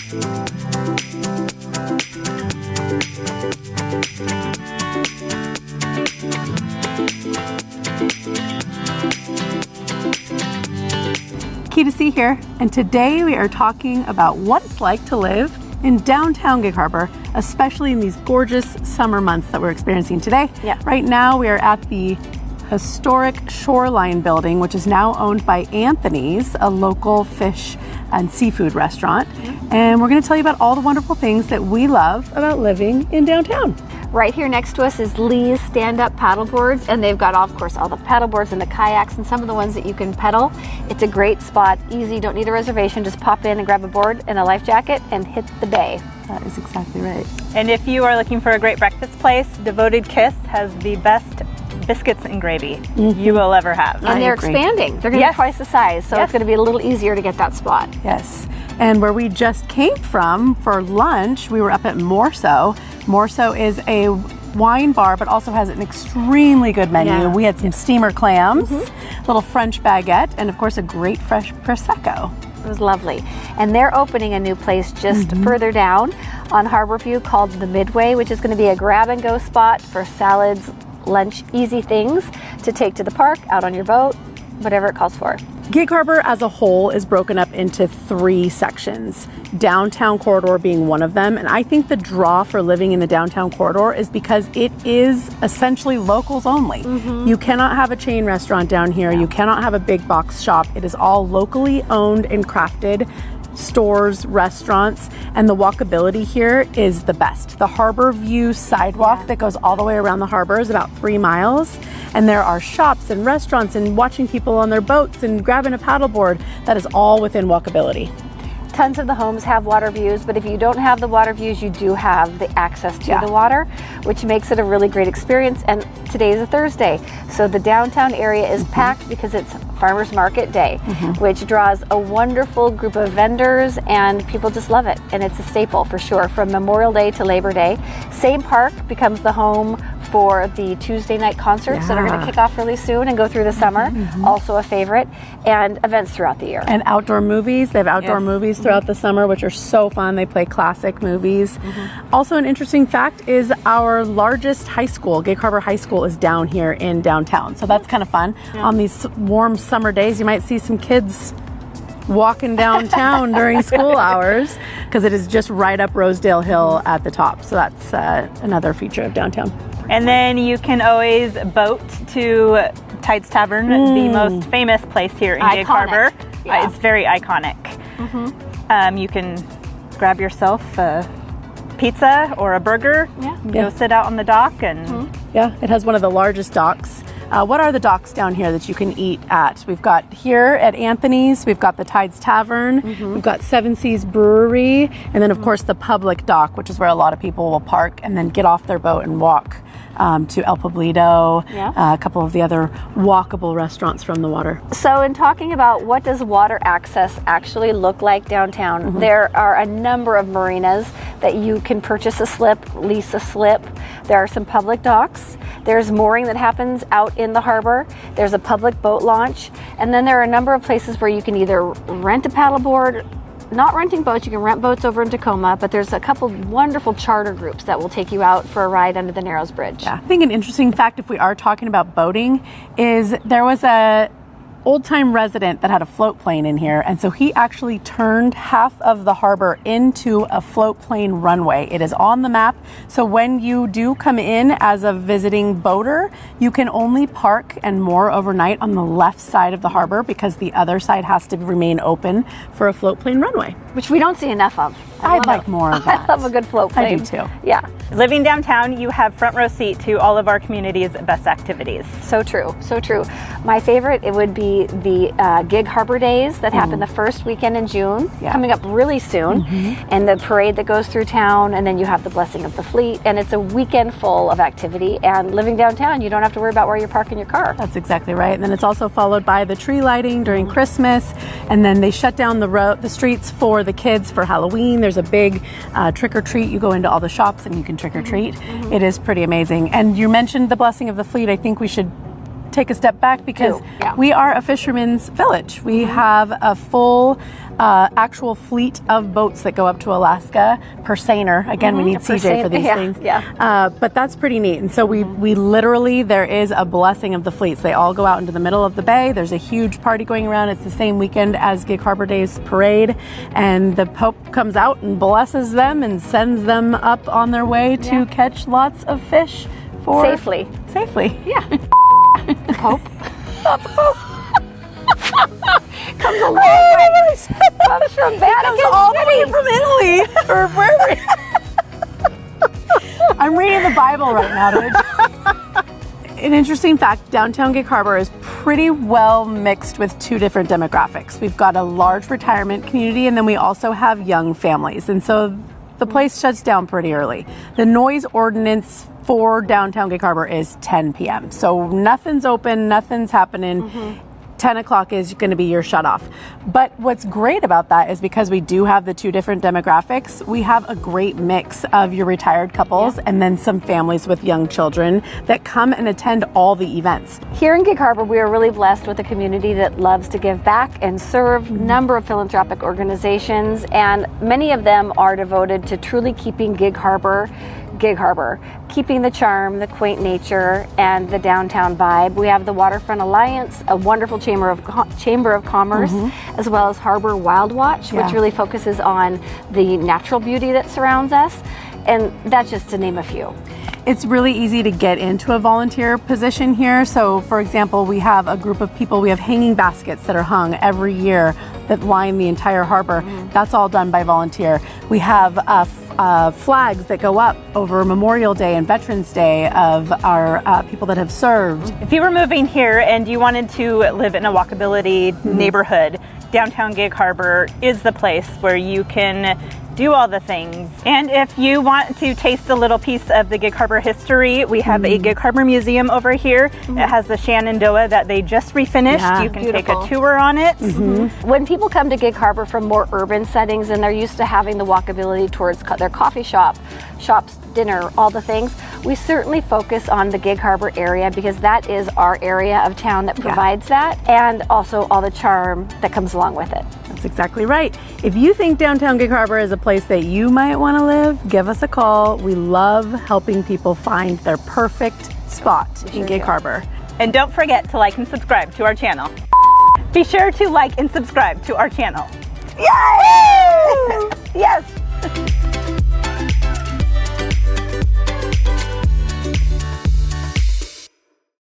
Key to see here, and today we are talking about what it's like to live in downtown Gig Harbor, especially in these gorgeous summer months that we're experiencing today. Yeah. Right now we are at the historic Shoreline building, which is now owned by Anthony's, a local fish and seafood restaurant. And we're going to tell you about all the wonderful things that we love about living in downtown. Right here next to us is Lee's stand-up paddle boards, and they've got, of course, all the paddle boards and the kayaks and some of the ones that you can pedal. It's a great spot, easy, don't need a reservation, just pop in and grab a board and a life jacket and hit the bay. That is exactly right. And if you are looking for a great breakfast place, Devoted Kiss has the best biscuits and gravy you will ever have. And they're expanding. They're going to be twice the size, so it's going to be a little easier to get that spot. Yes. And where we just came from for lunch, we were up at Morso. Morso is a wine bar, but also has an extremely good menu. Yeah. We had some steamer clams, little French baguette, and of course a great fresh Prosecco. It was lovely. And they're opening a new place just further down on Harborview called the Midway, which is going to be a grab-and-go spot for salads, lunch, easy things to take to the park, out on your boat, whatever it calls for. Gig Harbor as a whole is broken up into 3 sections, downtown corridor being one of them. And I think the draw for living in the downtown corridor is because it is essentially locals only. You cannot have a chain restaurant down here. You cannot have a big box shop. It is all locally owned and crafted stores, restaurants, and the walkability here is the best. The Harbor View sidewalk that goes all the way around the harbor is about 3 miles, and there are shops and restaurants and watching people on their boats and grabbing a paddleboard. That is all within walkability. Tons of the homes have water views, but if you don't have the water views, you do have the access to the water, which makes it a really great experience. And today is a Thursday, so the downtown area is packed because it's Farmers Market Day, which draws a wonderful group of vendors, and people just love it. And it's a staple for sure, from Memorial Day to Labor Day. Same Park becomes the home for the Tuesday night concerts that are going to kick off really soon and go through the summer. Also a favorite, and events throughout the year. And outdoor movies. They have outdoor movies throughout the summer, which are so fun. They play classic movies. Also, an interesting fact is our largest high school, Gig Harbor High School, is down here in downtown. So that's kind of fun. On these warm summer days, you might see some kids walking downtown during school hours because it is just right up Rosedale Hill at the top. So that's another feature of downtown. And then you can always boat to Tides Tavern, the most famous place here in Gig Harbor. It's very iconic. You can grab yourself a pizza or a burger, go sit out on the dock, and yeah, it has one of the largest docks. What are the docks down here that you can eat at? We've got here at Anthony's, we've got the Tides Tavern, we've got Seven Seas Brewery, and then of course the public dock, which is where a lot of people will park and then get off their boat and walk to El Poblito, a couple of the other walkable restaurants from the water. So in talking about what does water access actually look like downtown, there are a number of marinas that you can purchase a slip, lease a slip. There are some public docks. There's mooring that happens out in the harbor. There's a public boat launch. And then there are a number of places where you can either rent a paddleboard. Not renting boats, you can rent boats over in Tacoma, but there's a couple wonderful charter groups that will take you out for a ride under the Narrows Bridge. Yeah. I think an interesting fact, if we are talking about boating, is there was a old-time resident that had a float plane in here, and so he actually turned half of the harbor into a float plane runway. It is on the map, so when you do come in as a visiting boater, you can only park and moor overnight on the left side of the harbor because the other side has to remain open for a float plane runway. Which we don't see enough of. I'd like more of that. I love a good float plane. I do too. Yeah. living downtown, you have front row seat to all of our community's best activities. So true, so true. My favorite, it would be the Gig Harbor Days that happen the first weekend in June, coming up really soon, and the parade that goes through town, and then you have the Blessing of the Fleet, and it's a weekend full of activity. And living downtown, you don't have to worry about where you're parking your car. That's exactly right. And then it's also followed by the tree lighting during Christmas, and then they shut down the streets for the kids for Halloween. There's a big trick or treat. You go into all the shops and you can trick or treat. It is pretty amazing. And you mentioned the Blessing of the Fleet. I think we should take a step back because Yeah. we are a fisherman's village. We have a full actual fleet of boats that go up to Alaska per seiner. Again, we need CJ for these things. Yeah. But that's pretty neat. And so we literally, there is a blessing of the fleets. They all go out into the middle of the bay. There's a huge party going around. It's the same weekend as Gig Harbor Day's parade. And the Pope comes out and blesses them and sends them up on their way to catch lots of fish for Safely. Yeah. Pope. Not the Pope. Comes a long way. Comes from Vatican All the way City. from Italy or wherever. I'm reading the Bible right now. An interesting fact, downtown Gig Harbor is pretty well mixed with two different demographics. We've got a large retirement community, and then we also have young families. And so the place shuts down pretty early. The noise ordinance for downtown Gig Harbor is 10 p.m. So nothing's open, nothing's happening. 10 o'clock is going to be your shut off. But what's great about that is because we do have the two different demographics, we have a great mix of your retired couples and then some families with young children that come and attend all the events. Here in Gig Harbor, we are really blessed with a community that loves to give back and serve a number of philanthropic organizations, and many of them are devoted to truly keeping Gig Harbor, keeping the charm, the quaint nature, and the downtown vibe. We have the Waterfront Alliance, a wonderful chamber of commerce, as well as Harbor Wild Watch, which really focuses on the natural beauty that surrounds us, and that's just to name a few. It's really easy to get into a volunteer position here. So for example, we have a group of people, we have hanging baskets that are hung every year that line the entire harbor. That's all done by volunteer. We have flags that go up over Memorial Day and Veterans Day of our people that have served. If you were moving here and you wanted to live in a walkability neighborhood, downtown Gig Harbor is the place where you can do all the things. And if you want to taste a little piece of the Gig Harbor history, we have a Gig Harbor Museum over here. It has the Shenandoah that they just refinished. You can take a tour on it. When people come to Gig Harbor from more urban settings and they're used to having the walkability towards their coffee shops, dinner, all the things, we certainly focus on the Gig Harbor area because that is our area of town that provides that, and also all the charm that comes along with it. That's exactly right. If you think downtown Gig Harbor is a place that you might want to live, give us a call. We love helping people find their perfect spot in Gig Harbor. And don't forget to like and subscribe to our channel. Be sure to like and subscribe to our channel. Yay! Yes!